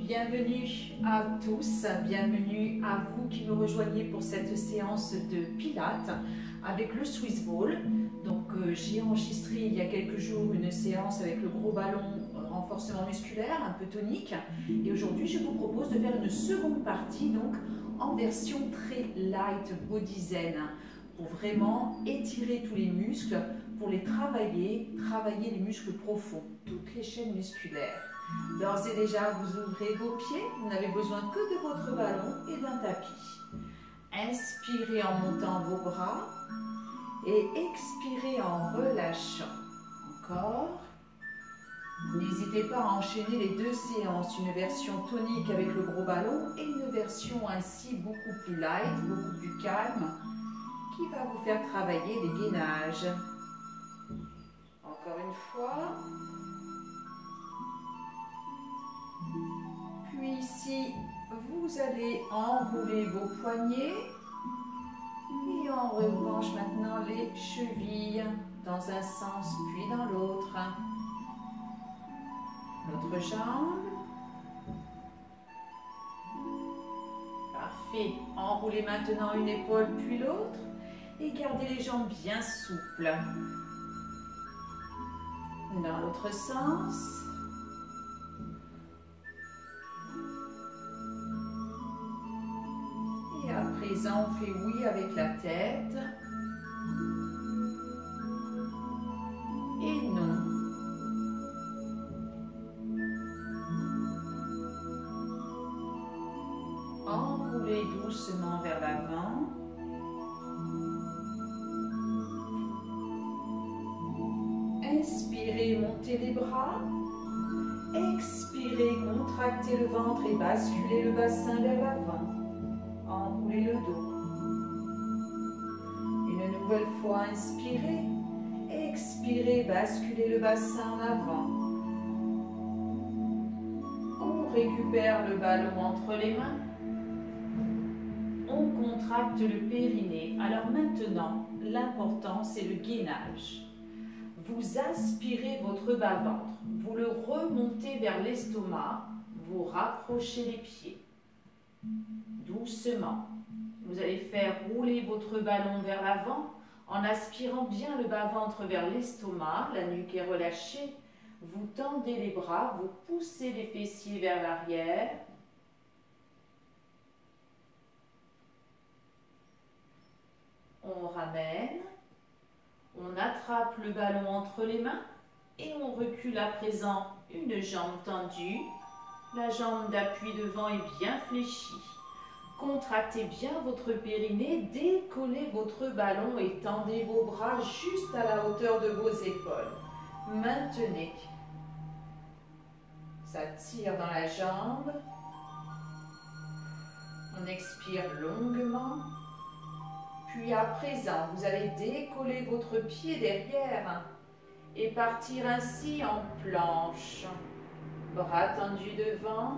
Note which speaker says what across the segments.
Speaker 1: Bienvenue à tous, bienvenue à vous qui nous rejoignez pour cette séance de Pilates avec le Swiss Ball. Donc j'ai enregistré il y a quelques jours une séance avec le gros ballon renforcement musculaire, un peu tonique. Et aujourd'hui je vous propose de faire une seconde partie donc en version très light body zen pour vraiment étirer tous les muscles, pour les travailler les muscles profonds, toutes les chaînes musculaires. D'ores et déjà, vous ouvrez vos pieds, vous n'avez besoin que de votre ballon et d'un tapis. Inspirez en montant vos bras et expirez en relâchant. Encore. N'hésitez pas à enchaîner les deux séances, une version tonique avec le gros ballon et une version ainsi beaucoup plus light, beaucoup plus calme, qui va vous faire travailler les gainages. Encore une fois. Puis ici, vous allez enrouler vos poignets et en revanche maintenant les chevilles dans un sens puis dans l'autre. L'autre jambe. Parfait. Enroulez maintenant une épaule puis l'autre et gardez les jambes bien souples. Dans l'autre sens. Et à présent, on fait oui avec la tête. Et non. Enroulez doucement vers l'avant. Inspirez, montez les bras. Expirez, contractez le ventre et basculez le bassin vers l'avant. Enroulez le dos. Une nouvelle fois, inspirez. Expirez, basculez le bassin en avant. On récupère le ballon entre les mains. On contracte le périnée. Alors maintenant, l'important, c'est le gainage. Vous aspirez votre bas-ventre. Vous le remontez vers l'estomac. Vous rapprochez les pieds. Doucement. Vous allez faire rouler votre ballon vers l'avant en aspirant bien le bas-ventre vers l'estomac. La nuque est relâchée. Vous tendez les bras. Vous poussez les fessiers vers l'arrière. On ramène. On attrape le ballon entre les mains et on recule à présent une jambe tendue. La jambe d'appui devant est bien fléchie. Contractez bien votre périnée, décollez votre ballon et tendez vos bras juste à la hauteur de vos épaules. Maintenez. Ça tire dans la jambe. On expire longuement. Puis à présent, vous allez décoller votre pied derrière et partir ainsi en planche. Bras tendus devant,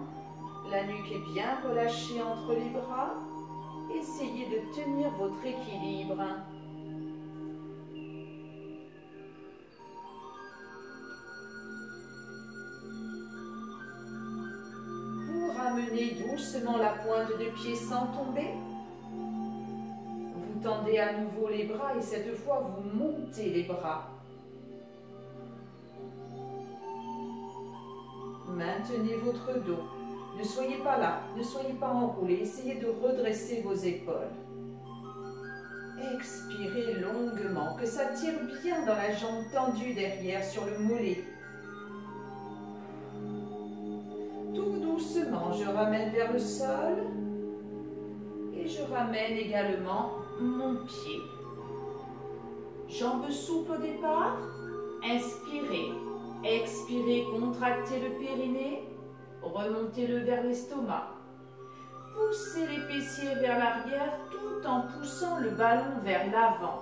Speaker 1: la nuque est bien relâchée entre les bras. Essayez de tenir votre équilibre. Vous ramenez doucement la pointe de pied sans tomber. Vous tendez à nouveau les bras et cette fois vous montez les bras. Maintenez votre dos. Ne soyez pas là, ne soyez pas enroulé. Essayez de redresser vos épaules. Expirez longuement, que ça tire bien dans la jambe tendue derrière sur le mollet. Tout doucement, je ramène vers le sol et je ramène également mon pied. Jambes souples au départ. Inspirez. Expirez, contractez le périnée. Remontez-le vers l'estomac. Poussez les fessiers vers l'arrière tout en poussant le ballon vers l'avant.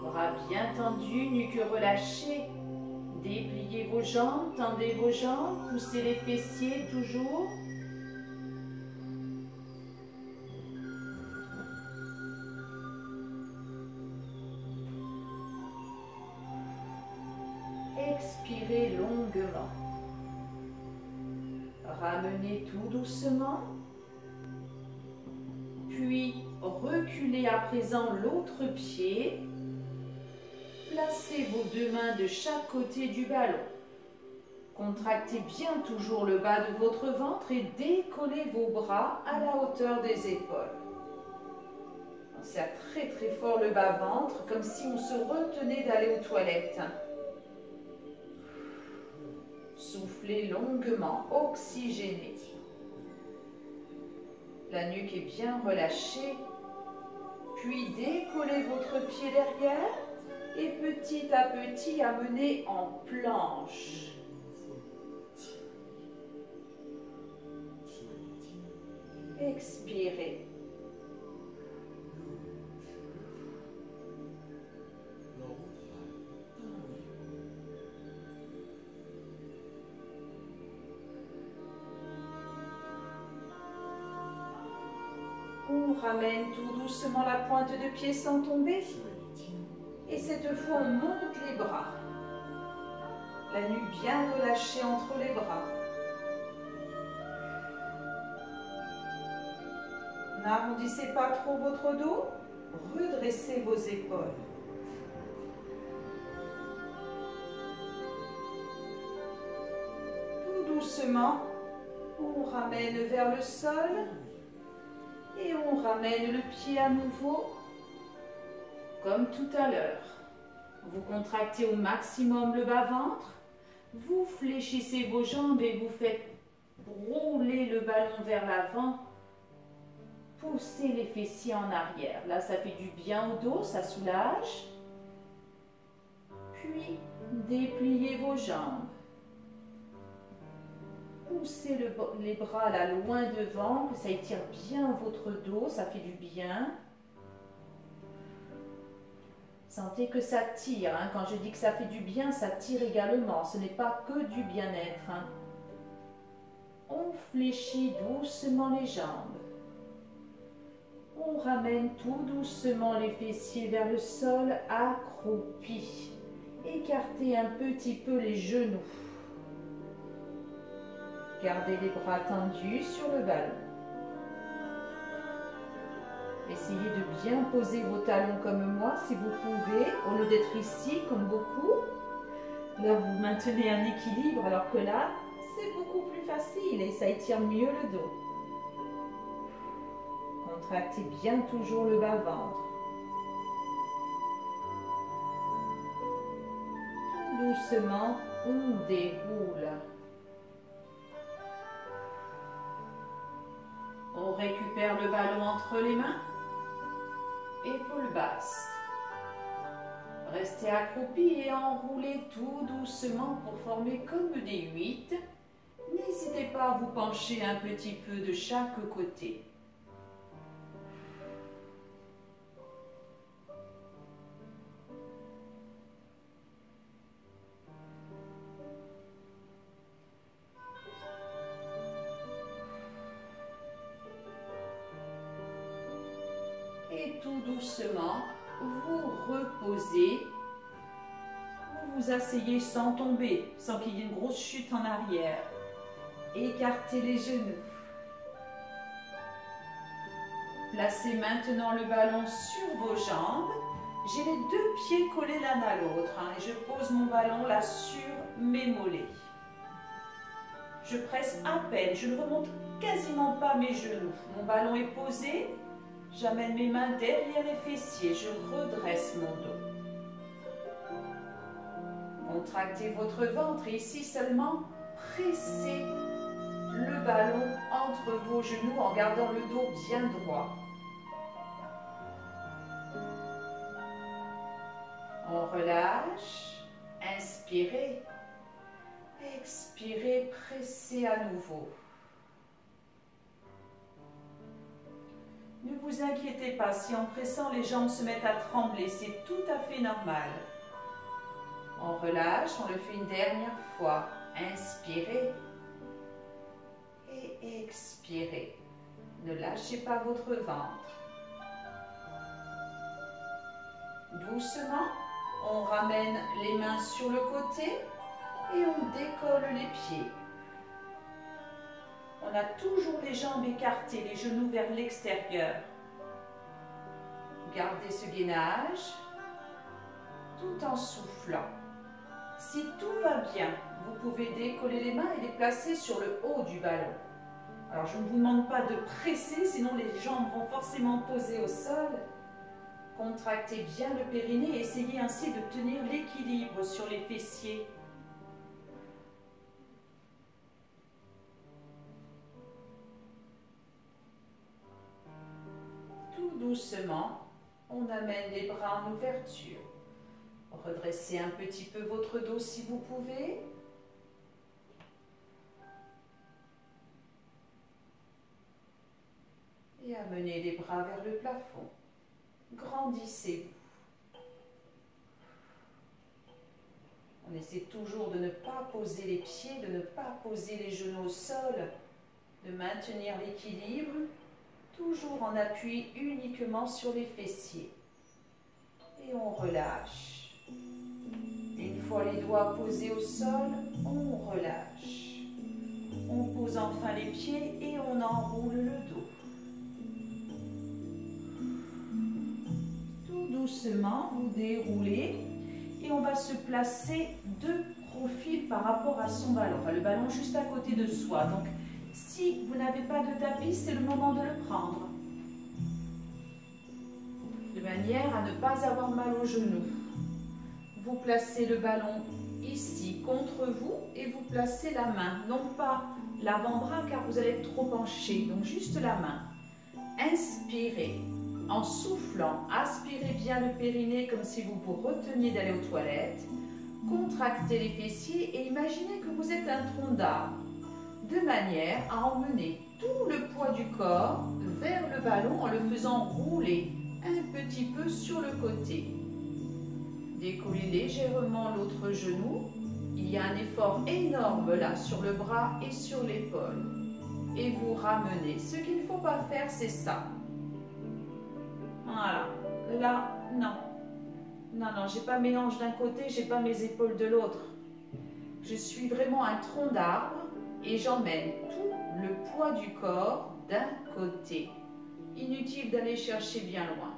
Speaker 1: Bras bien tendus, nuque relâchée. Dépliez vos jambes, tendez vos jambes, poussez les fessiers toujours. Expirez longuement. Ramenez tout doucement. Puis reculez à présent l'autre pied. Placez vos deux mains de chaque côté du ballon. Contractez bien toujours le bas de votre ventre et décollez vos bras à la hauteur des épaules. On serre très très fort le bas-ventre, comme si on se retenait d'aller aux toilettes. Soufflez longuement, oxygénez. La nuque est bien relâchée. Puis décollez votre pied derrière et petit à petit amenez en planche. Expirez. On ramène tout doucement la pointe de pied sans tomber. Et cette fois, on monte les bras. La nuque bien relâchée entre les bras. N'arrondissez pas trop votre dos. Redressez vos épaules. Tout doucement, on ramène vers le sol. Et on ramène le pied à nouveau, comme tout à l'heure. Vous contractez au maximum le bas-ventre, vous fléchissez vos jambes et vous faites rouler le ballon vers l'avant. Poussez les fessiers en arrière. Là, ça fait du bien au dos, ça soulage. Puis, dépliez vos jambes. Poussez les bras là loin devant, que ça étire bien votre dos, ça fait du bien. Sentez que ça tire, hein. Quand je dis que ça fait du bien, ça tire également. Ce n'est pas que du bien-être. Hein. On fléchit doucement les jambes. On ramène tout doucement les fessiers vers le sol, accroupi. Écartez un petit peu les genoux. Gardez les bras tendus sur le ballon. Essayez de bien poser vos talons comme moi, si vous pouvez, au lieu d'être ici, comme beaucoup. Là, vous maintenez un équilibre, alors que là, c'est beaucoup plus facile et ça étire mieux le dos. Contractez bien toujours le bas-ventre. Tout doucement, on déroule. On récupère le ballon entre les mains. Épaules basses. Restez accroupi et enroulez tout doucement pour former comme des 8. N'hésitez pas à vous pencher un petit peu de chaque côté. Et tout doucement, vous reposez, vous vous asseyez sans tomber, sans qu'il y ait une grosse chute en arrière. Écartez les genoux. Placez maintenant le ballon sur vos jambes. J'ai les deux pieds collés l'un à l'autre et je pose mon ballon là sur mes mollets. Je presse à peine, je ne remonte quasiment pas mes genoux. Mon ballon est posé. J'amène mes mains derrière les fessiers, je redresse mon dos. Contractez votre ventre et ici seulement, pressez le ballon entre vos genoux en gardant le dos bien droit. On relâche, inspirez, expirez, pressez à nouveau. Ne vous inquiétez pas, si en pressant les jambes se mettent à trembler, c'est tout à fait normal. On relâche, on le fait une dernière fois. Inspirez et expirez. Ne lâchez pas votre ventre. Doucement, on ramène les mains sur le côté. et on décolle les pieds. On a toujours les jambes écartées, les genoux vers l'extérieur. Gardez ce gainage tout en soufflant. Si tout va bien, vous pouvez décoller les mains et les placer sur le haut du ballon. Alors je ne vous demande pas de presser, sinon les jambes vont forcément poser au sol. Contractez bien le périnée et essayez ainsi de tenir l'équilibre sur les fessiers. Tout doucement, on amène les bras en ouverture. Redressez un petit peu votre dos si vous pouvez. Et amenez les bras vers le plafond. Grandissez-vous. On essaie toujours de ne pas poser les pieds, de ne pas poser les genoux au sol, de maintenir l'équilibre, toujours en appui uniquement sur les fessiers. Et on relâche. Une fois les doigts posés au sol, on relâche. On pose enfin les pieds et on enroule le dos. Tout doucement, vous déroulez et on va se placer de profil par rapport à son ballon. Enfin, le ballon juste à côté de soi. Donc, si vous n'avez pas de tapis, c'est le moment de le prendre. De manière à ne pas avoir mal aux genoux. Vous placez le ballon ici contre vous et vous placez la main, non pas l'avant-bras car vous allez être trop penché, donc juste la main. Inspirez en soufflant, aspirez bien le périnée comme si vous vous reteniez d'aller aux toilettes. Contractez les fessiers et imaginez que vous êtes un tronc d'arbre, de manière à emmener tout le poids du corps vers le ballon en le faisant rouler un petit peu sur le côté. Décollez légèrement l'autre genou. Il y a un effort énorme là sur le bras et sur l'épaule. Et vous ramenez. Ce qu'il ne faut pas faire, c'est ça. Voilà. Là, non. Non, non, j'ai pas mélange d'un côté, j'ai pas mes épaules de l'autre. Je suis vraiment un tronc d'arbre et j'emmène tout le poids du corps d'un côté. Inutile d'aller chercher bien loin.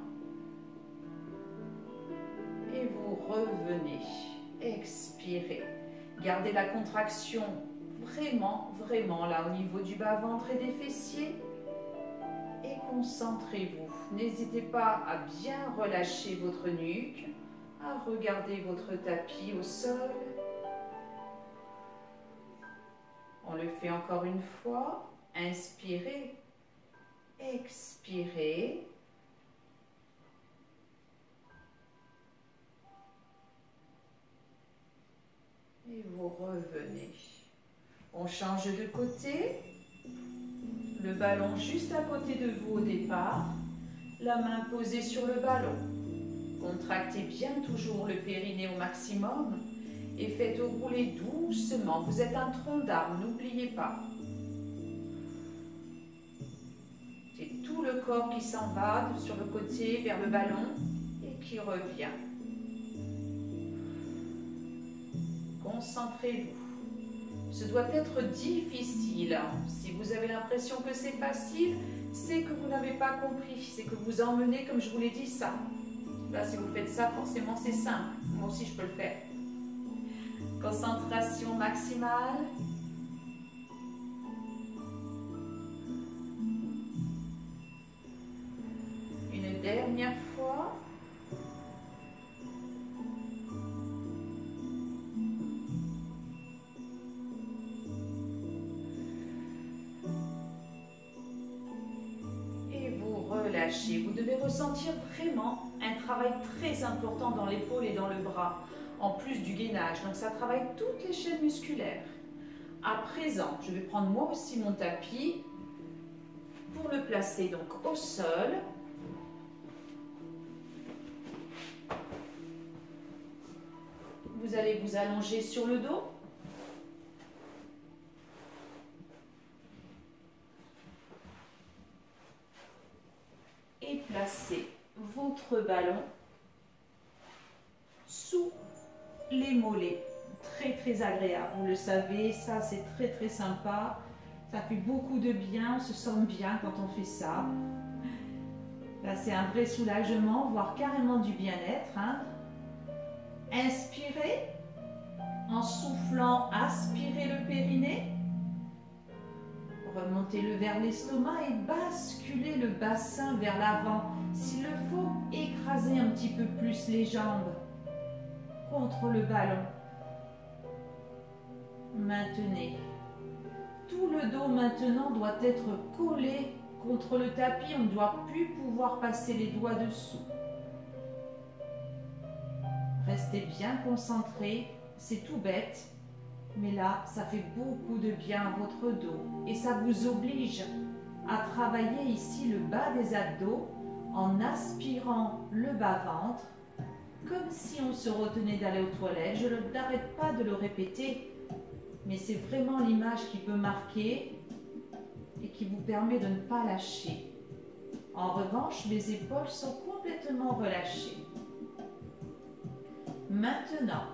Speaker 1: Et vous revenez, expirez. Gardez la contraction vraiment, vraiment là au niveau du bas-ventre et des fessiers. Et concentrez-vous. N'hésitez pas à bien relâcher votre nuque, à regarder votre tapis au sol. On le fait encore une fois. Inspirez, expirez. Et vous revenez. On change de côté. Le ballon juste à côté de vous au départ. La main posée sur le ballon. Contractez bien toujours le périnée au maximum. Et faites rouler doucement. Vous êtes un tronc d'arbre, n'oubliez pas. C'est tout le corps qui s'en va sur le côté vers le ballon et qui revient. Concentrez-vous. Ce doit être difficile. Si vous avez l'impression que c'est facile, c'est que vous n'avez pas compris. C'est que vous emmenez, comme je vous l'ai dit, ça. Là, si vous faites ça, forcément, c'est simple. Moi aussi, je peux le faire. Concentration maximale. Une dernière fois. Relâchez. Vous devez ressentir vraiment un travail très important dans l'épaule et dans le bras, en plus du gainage. Donc ça travaille toutes les chaînes musculaires. À présent, je vais prendre moi aussi mon tapis pour le placer donc au sol. Vous allez vous allonger sur le dos. Et placez votre ballon sous les mollets très agréable. Vous le savez, ça c'est très sympa. Ça fait beaucoup de bien, on se sent bien quand on fait ça. Là, c'est un vrai soulagement, voire carrément du bien-être. Hein. Inspirez. En soufflant, aspirez le périnée. Remontez-le vers l'estomac et basculez le bassin vers l'avant. S'il le faut, écrasez un petit peu plus les jambes contre le ballon. Maintenez. Tout le dos maintenant doit être collé contre le tapis. On ne doit plus pouvoir passer les doigts dessous. Restez bien concentré. C'est tout bête. Mais là, ça fait beaucoup de bien à votre dos. Et ça vous oblige à travailler ici le bas des abdos en aspirant le bas-ventre, comme si on se retenait d'aller aux toilettes. Je n'arrête pas de le répéter, mais c'est vraiment l'image qui peut marquer et qui vous permet de ne pas lâcher. En revanche, les épaules sont complètement relâchées. Maintenant,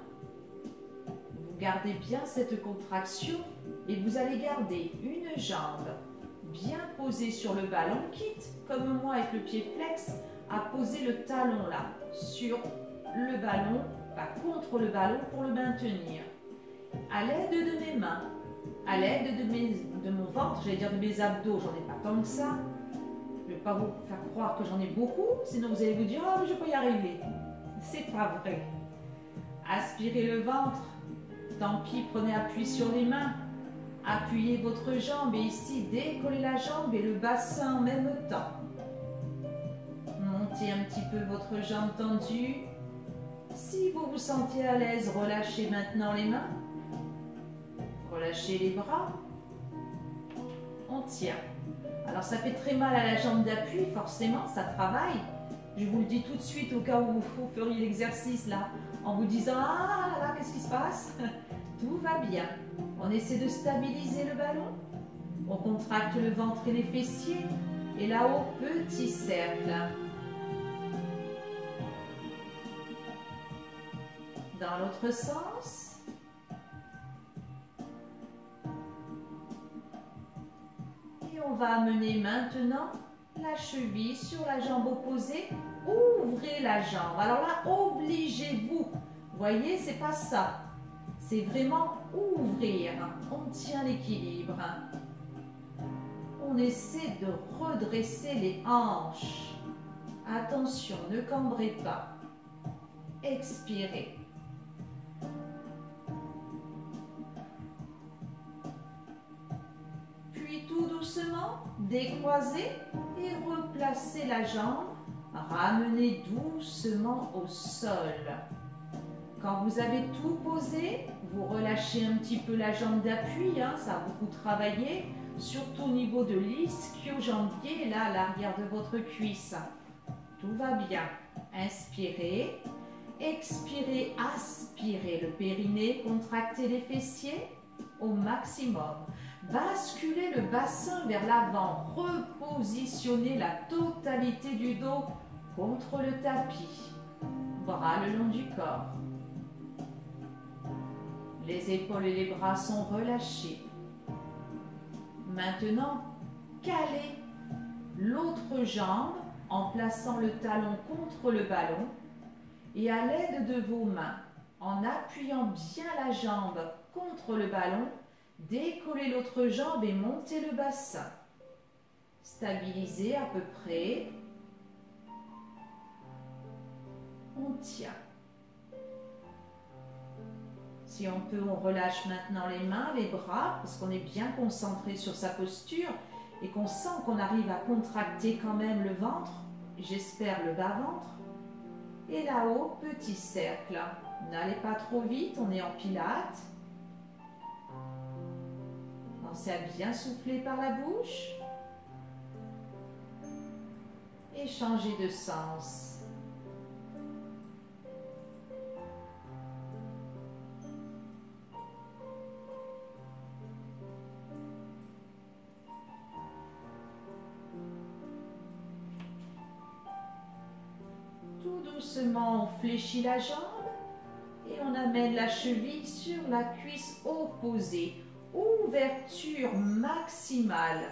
Speaker 1: vous gardez bien cette contraction et vous allez garder une jambe bien posée sur le ballon, quitte, comme moi avec le pied flex, à poser le talon là, sur le ballon, pas contre le ballon pour le maintenir. À l'aide de mes mains, à l'aide de mon ventre, j'allais dire de mes abdos, j'en ai pas tant que ça. Je ne vais pas vous faire croire que j'en ai beaucoup, sinon vous allez vous dire « Oh, je peux y arriver ». C'est pas vrai. Aspirez le ventre. Tant pis, prenez appui sur les mains. Appuyez votre jambe et ici, décollez la jambe et le bassin en même temps. Montez un petit peu votre jambe tendue. Si vous vous sentez à l'aise, relâchez maintenant les mains. Relâchez les bras. On tient. Alors ça fait très mal à la jambe d'appui, forcément, ça travaille. Je vous le dis tout de suite au cas où vous feriez l'exercice là, en vous disant « Ah là, qu'est-ce qui se passe ?» Tout va bien. On essaie de stabiliser le ballon. On contracte le ventre et les fessiers. Et là-haut, petit cercle. Dans l'autre sens. Et on va amener maintenant la cheville sur la jambe opposée. Ouvrez la jambe. Alors là, obligez-vous. Voyez, c'est pas ça. C'est vraiment ouvrir. On tient l'équilibre. On essaie de redresser les hanches. Attention, ne cambrez pas. Expirez. Puis tout doucement, décroisez et replacez la jambe. Ramenez doucement au sol. Quand vous avez tout posé, vous relâchez un petit peu la jambe d'appui, hein, ça a beaucoup travaillé, surtout au niveau de l'ischio-jambier, là à l'arrière de votre cuisse. Tout va bien. Inspirez, expirez, aspirez le périnée, contractez les fessiers au maximum. Basculez le bassin vers l'avant, repositionnez la totalité du dos contre le tapis. Bras le long du corps. Les épaules et les bras sont relâchés. Maintenant, calez l'autre jambe en plaçant le talon contre le ballon et à l'aide de vos mains, en appuyant bien la jambe contre le ballon, décollez l'autre jambe et montez le bassin. Stabilisez à peu près. On tient. Si on peut, on relâche maintenant les mains, les bras, parce qu'on est bien concentré sur sa posture et qu'on sent qu'on arrive à contracter quand même le ventre, j'espère le bas-ventre. Et là-haut, petit cercle. N'allez pas trop vite, on est en pilates. Pensez à bien souffler par la bouche. Et changez de sens. Tout doucement, on fléchit la jambe et on amène ramène la cheville sur la cuisse opposée. Ouverture maximale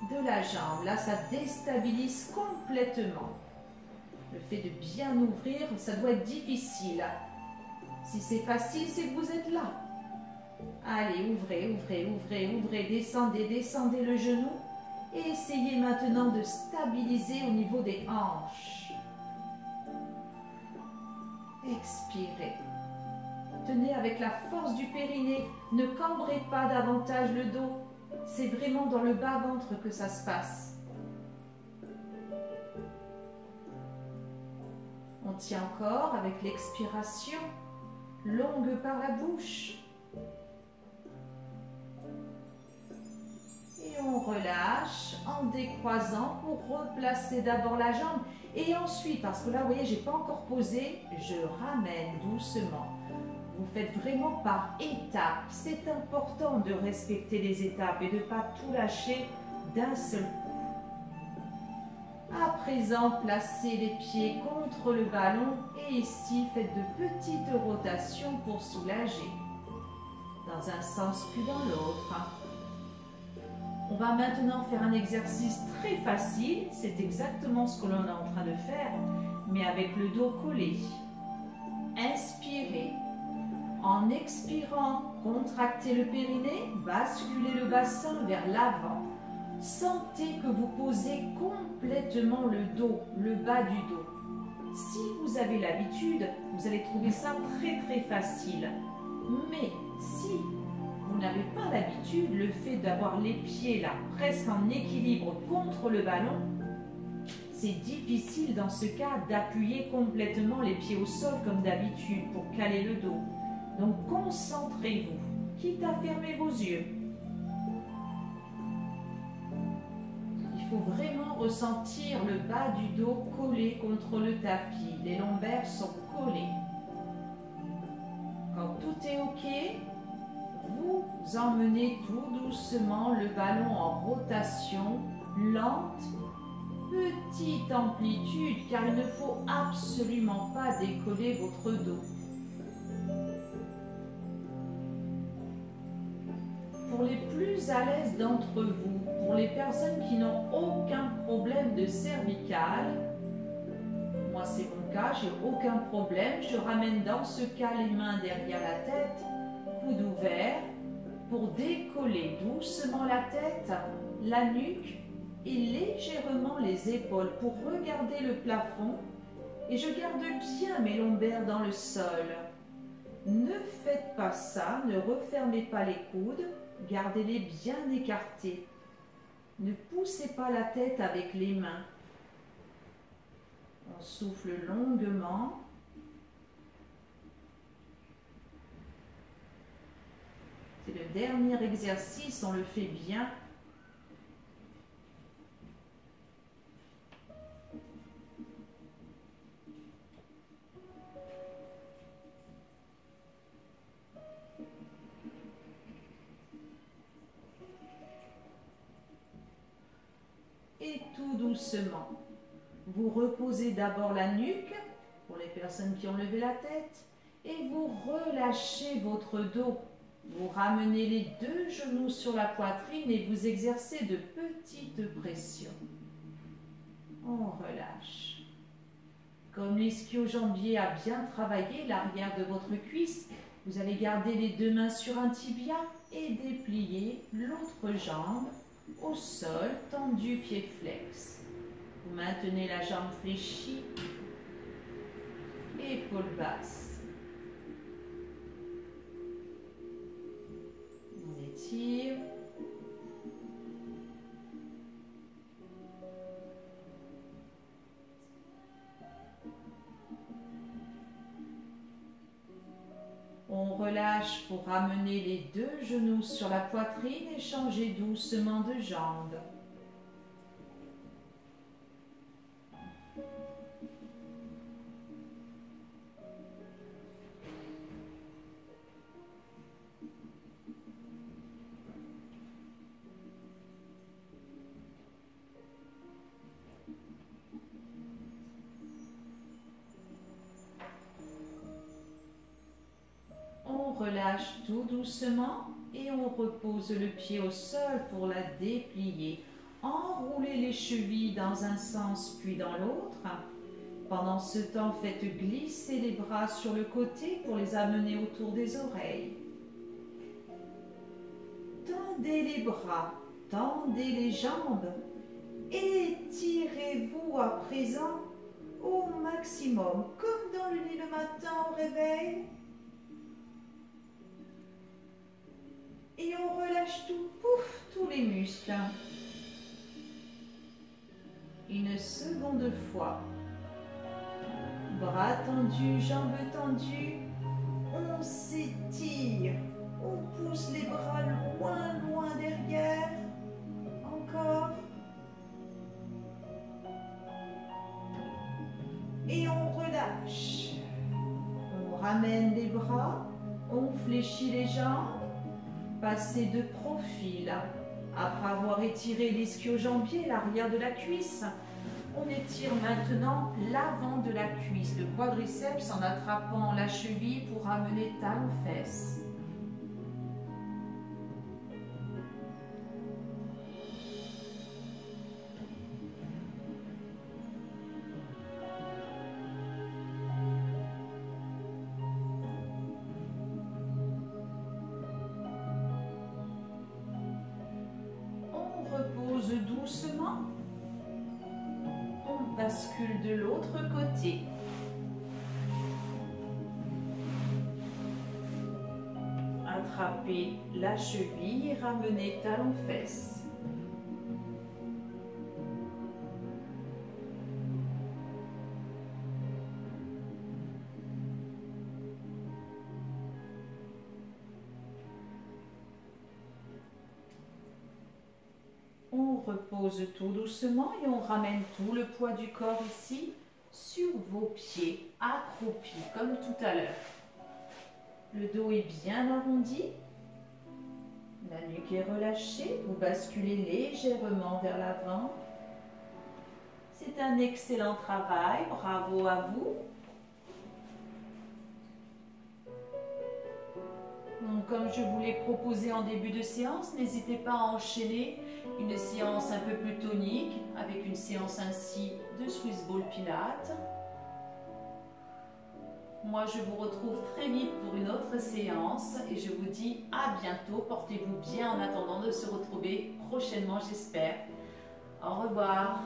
Speaker 1: de la jambe. Là, ça déstabilise complètement. Le fait de bien ouvrir, ça doit être difficile. Si c'est facile, c'est que vous êtes là. Allez, ouvrez, ouvrez, ouvrez, ouvrez. Descendez, descendez le genou. Et essayez maintenant de stabiliser au niveau des hanches. Expirez. Tenez avec la force du périnée. Ne cambrez pas davantage le dos. C'est vraiment dans le bas-ventre que ça se passe. On tient encore avec l'expiration, longue par la bouche. Et on relâche en décroisant pour replacer d'abord la jambe. Et ensuite, parce que là, vous voyez, je n'ai pas encore posé, je ramène doucement. Vous faites vraiment par étapes. C'est important de respecter les étapes et de ne pas tout lâcher d'un seul coup. À présent, placez les pieds contre le ballon et ici, faites de petites rotations pour soulager. Dans un sens puis dans l'autre. On va maintenant faire un exercice très facile. C'est exactement ce que l'on est en train de faire, mais avec le dos collé. Inspirez. En expirant, contractez le périnée, basculez le bassin vers l'avant. Sentez que vous posez complètement le dos, le bas du dos. Si vous avez l'habitude, vous allez trouver ça très facile. Mais si vous n'avez pas l'habitude, le fait d'avoir les pieds là, presque en équilibre contre le ballon, c'est difficile dans ce cas d'appuyer complètement les pieds au sol comme d'habitude pour caler le dos. Donc concentrez-vous, quitte à fermer vos yeux. Il faut vraiment ressentir le bas du dos collé contre le tapis. Les lombaires sont collés. Quand tout est OK, vous emmenez tout doucement le ballon en rotation lente, petite amplitude, car il ne faut absolument pas décoller votre dos. Pour les plus à l'aise d'entre vous, pour les personnes qui n'ont aucun problème de cervicale, moi c'est mon cas, j'ai aucun problème, je ramène dans ce cas les mains derrière la tête, coude ouvert, pour décoller doucement la tête, la nuque et légèrement les épaules pour regarder le plafond et je garde bien mes lombaires dans le sol. Ne faites pas ça, ne refermez pas les coudes, gardez-les bien écartés. Ne poussez pas la tête avec les mains. On souffle longuement. C'est le dernier exercice, on le fait bien. Et tout doucement, vous reposez d'abord la nuque, pour les personnes qui ont levé la tête, et vous relâchez votre dos. Vous ramenez les deux genoux sur la poitrine et vous exercez de petites pressions. On relâche. Comme l'ischio-jambier a bien travaillé l'arrière de votre cuisse, vous allez garder les deux mains sur un tibia et déplier l'autre jambe au sol, tendu, pied flex. Vous maintenez la jambe fléchie, épaules basses. On étire. On relâche pour ramener les deux genoux sur la poitrine et changer doucement de jambe. relâche tout doucement et on repose le pied au sol pour la déplier. Enroulez les chevilles dans un sens puis dans l'autre. Pendant ce temps, faites glisser les bras sur le côté pour les amener autour des oreilles. Tendez les bras, tendez les jambes. Étirez-vous à présent au maximum, comme dans le lit le matin au réveil. Et on relâche tout, pouf, tous les muscles. Une seconde fois. Bras tendus, jambes tendues. On s'étire. On pousse les bras loin, loin derrière. Encore. Et on relâche. On ramène les bras. On fléchit les jambes. Passez de profil. Après avoir étiré l'ischio-jambier, l'arrière de la cuisse, on étire maintenant l'avant de la cuisse, le quadriceps en attrapant la cheville pour ramener talon-fesse. Doucement, on bascule de l'autre côté. Attrapez la cheville et ramenez talon-fesse. On repose tout doucement et on ramène tout le poids du corps ici sur vos pieds, accroupis comme tout à l'heure. Le dos est bien arrondi, la nuque est relâchée, vous basculez légèrement vers l'avant. C'est un excellent travail, bravo à vous. Donc, comme je vous l'ai proposé en début de séance, n'hésitez pas à enchaîner une séance un peu plus tonique avec une séance ainsi de Swiss Ball Pilates. Moi, je vous retrouve très vite pour une autre séance et je vous dis à bientôt. Portez-vous bien en attendant de se retrouver prochainement, j'espère. Au revoir.